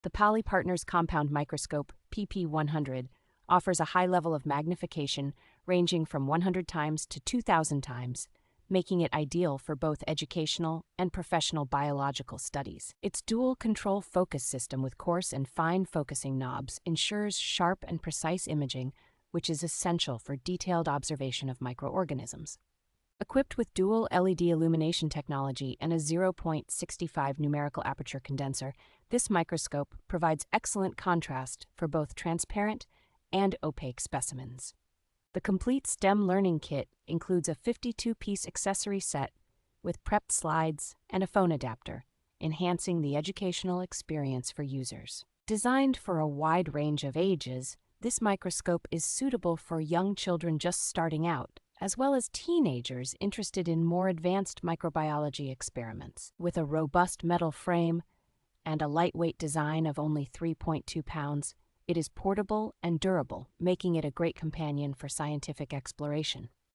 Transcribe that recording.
The PalliPartners Compound Microscope PP100 offers a high level of magnification ranging from 100 times to 2,000 times, making it ideal for both educational and professional biological studies. Its dual control focus system with coarse and fine focusing knobs ensures sharp and precise imaging, which is essential for detailed observation of microorganisms. Equipped with dual LED illumination technology and a 0.65 numerical aperture condenser, this microscope provides excellent contrast for both transparent and opaque specimens. The complete STEM learning kit includes a 52-piece accessory set with prepped slides and a phone adapter, enhancing the educational experience for users. Designed for a wide range of ages, this microscope is suitable for young children just starting out, as well as teenagers interested in more advanced microbiology experiments. With a robust metal frame and a lightweight design of only 3.2 pounds, it is portable and durable, making it a great companion for scientific exploration.